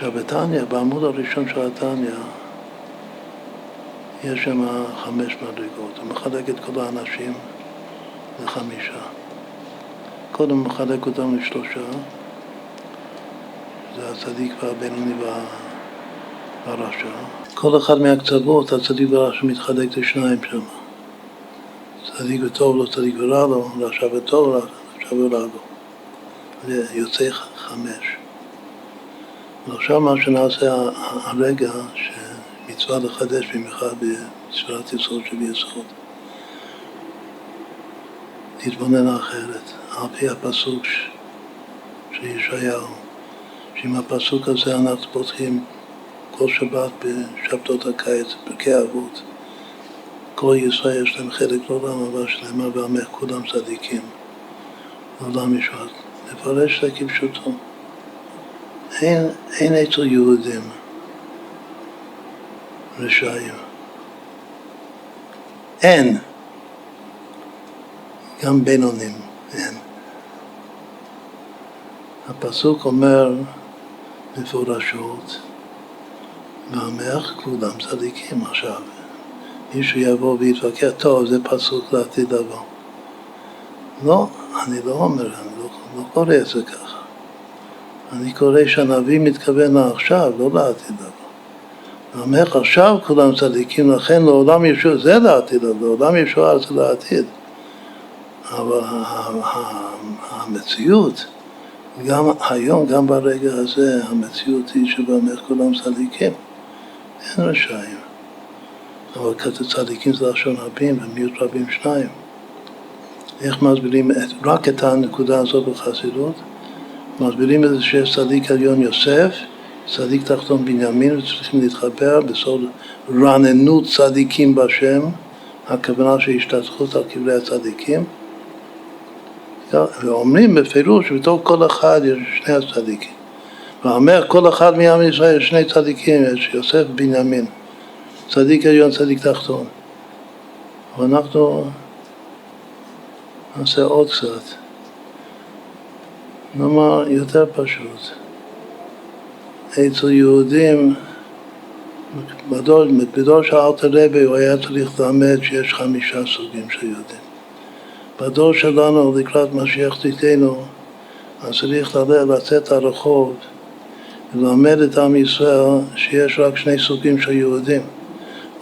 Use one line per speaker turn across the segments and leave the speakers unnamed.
עכשיו בתניא, בעמוד הראשון של התניא, יש שם 5 מדרגות. הוא מחלק את כל האנשים ל5. קודם הוא מחלק אותם ל3. זה הצדיק והבינוני והרשע. כל אחד מהקצוות, הצדיק והרשע מתחלק ל2 שם. צדיק וטוב לו, צדיק ורע לו, רשע וטוב לו, רשע ורע לו. זה יוצא 5. ועכשיו מה שנעשה הרגע, שמצווה לחדש במיוחד בספירת יסוד שביסוד, להתבונן אחרת, על פי הפסוק של ישעיהו, שעם הפסוק הזה אנחנו פותחים כל שבת בשבתות הקיץ, פרקי אבות. כל ישראל יש להם חלק לעולם הבא שלהם, ועמך כולם צדיקים, לעולם ישועת. נפרש את זה כפשוטו. אין אצל יהודים רשעים. אין. גם בינונים אין. הפסוק אומר מפורשות, ועמך כולם צדיקים. עכשיו מישהו יבוא ויתווכח, טוב, זה פסוק לעתיד לבוא. לא, אני לא אומר, אני לא קורא את זה ככה. אני קורא שהנביא מתכוון לעכשיו, לא לעתיד לבוא. ועמך עכשיו כולם צדיקים, לכן לעולם ישוע, זה לעתיד לבוא, לעולם ישוע זה לעתיד. אבל המציאות, גם היום, גם ברגע הזה, המציאות היא שבעמך כולם צדיקים. אין רשעים. אבל כתוב צדיקים זה לשון רבים, ומיעוט רבים 2. איך מסבירים רק את הנקודה הזאת בחסידות? מסבירים את זה שיש צדיק עליון יוסף, צדיק תחתון בנימין, וצריכים להתחבר בסוד רעננות צדיקים בשם, הכוונה שהשתתפות על קברי הצדיקים. ואומרים בפירוש שבתוך כל אחד יש 2 הצדיקים. ואומר כל אחד מעם ישראל יש 2 צדיקים, יש יוסף ובנימין. צדיק עליון, צדיק תחתון. ואנחנו נעשה עוד קצת. נאמר יותר פשוט. אצל יהודים, בדור של אלתר רבי הוא היה צריך ללמד שיש 5 סוגים של יהודים. בדור שלנו, לקראת משיח צדקנו, אז צריך לצאת לרחוב וללמד את עם ישראל שיש רק 2 סוגים של יהודים.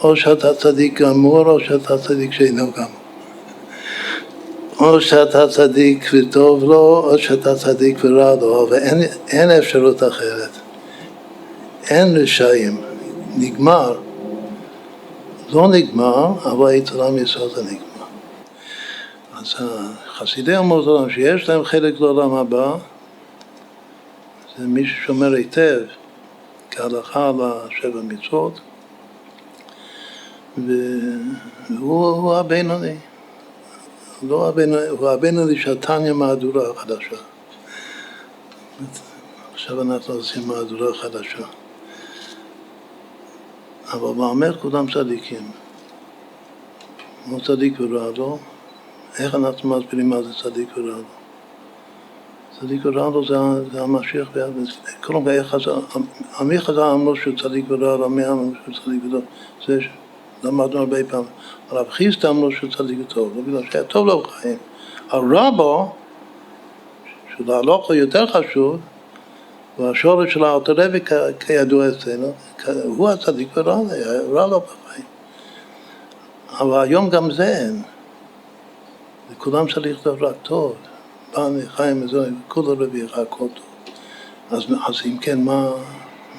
או שאתה צדיק גמור, או שאתה צדיק שאינו גמור. או שאתה צדיק וטוב לו, או שאתה צדיק ורע לו, ואין אפשרות אחרת. אין רשעים. נגמר. לא נגמר, אבל אצל עם ישראל זה נגמר. אז חסידי אומות העולם שיש להם חלק לעולם הבא, זה מי ששומר היטב כהלכה על 7 מצוות, והוא הבינוני. לא הבינוני, הוא הבינוני של תניא מהדורה חדשה. עכשיו אנחנו עושים מהדורה חדשה. אבל בעמך כולם צדיקים. הוא צדיק ורע לו. איך אנחנו מסבירים מה זה צדיק ורע לו? צדיק ורע לו זה המשיח. קודם כל, עמי חז"ל אמרו שהוא צדיק ורע לו, עמי אמרו שהוא צדיק ורע לו. זה למדנו הרבה פעמים. הרב חיסדא אמרו שהוא צדיק וטוב, לא בגלל שהיה טוב לו בחיים. הרבו, שלהלוך הוא יותר חשוב, והשורש של אלתר רבי כידוע אצלנו, הוא הצדיק ורע לו בחיים. אבל היום גם זה אין. וכולם צריך להיות רק טוב. בני חיים וזו, כולו רבי הכל טוב. אז אם כן,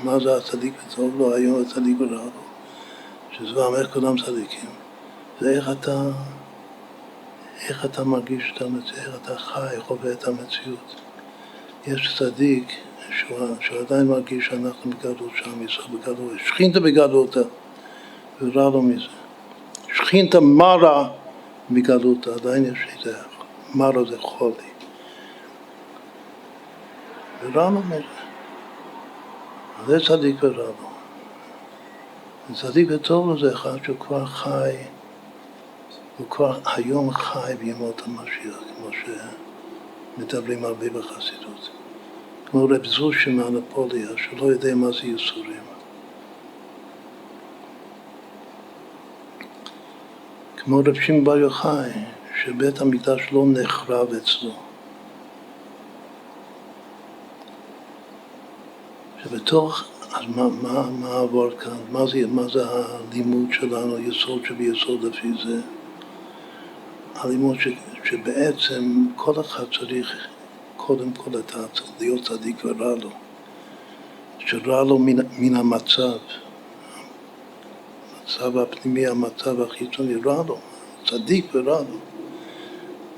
מה זה הצדיק וטוב לו? היום הצדיק ורע לו. שזה בעמך כולם צדיקים. זה איך אתה מרגיש את המציאות, איך אתה חי, חווה את המציאות. יש צדיק שהוא עדיין מרגיש שאנחנו בגדלות שם, ישראל בגדלות, שכינתה בגדלותה, ורע לו מזה. שכינתה מרה בגדלותה, עדיין יש איזה, מרה זה חולי. ורע לו מזה. זה צדיק ורע לו. צדיק וטוב לו זה אחד שהוא כבר חי, הוא כבר היום חי בימות המשיח, כמו שמדברים הרבה בחסידות. כמו רב זושי מהנפוליה, שלא יודע מה זה ייסורים. כמו רב שמעון בר יוחאי, שבית המקדש לא נחרב אצלו. שבתוך, אז מה עבור כאן? מה זה הלימוד שלנו, יסוד שביסוד לפי זה? הלימוד שבעצם כל אחד צריך קודם כל להיות צדיק ורע לו. שרע לו מן המצב. המצב הפנימי, המצב החיצוני, רע לו. צדיק ורע לו.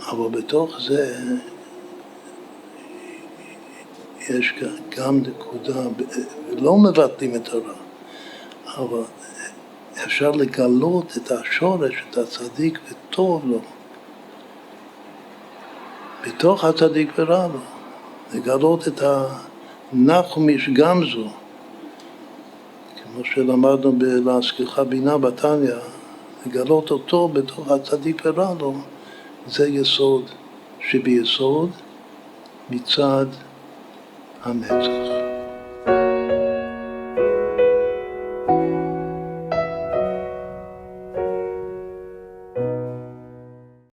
אבל בתוך זה יש גם נקודה, לא מבטלים את הרע, אבל אפשר לגלות את השורש, את הצדיק וטוב לו. בתוך הצדיק ורע לו. לגלות את הנחום איש גמזו. כמו שלמדנו בלהזכירך בינה בתניא, לגלות אותו בתוך הצדיק ורע לו, זה יסוד שביסוד מצד הנצח.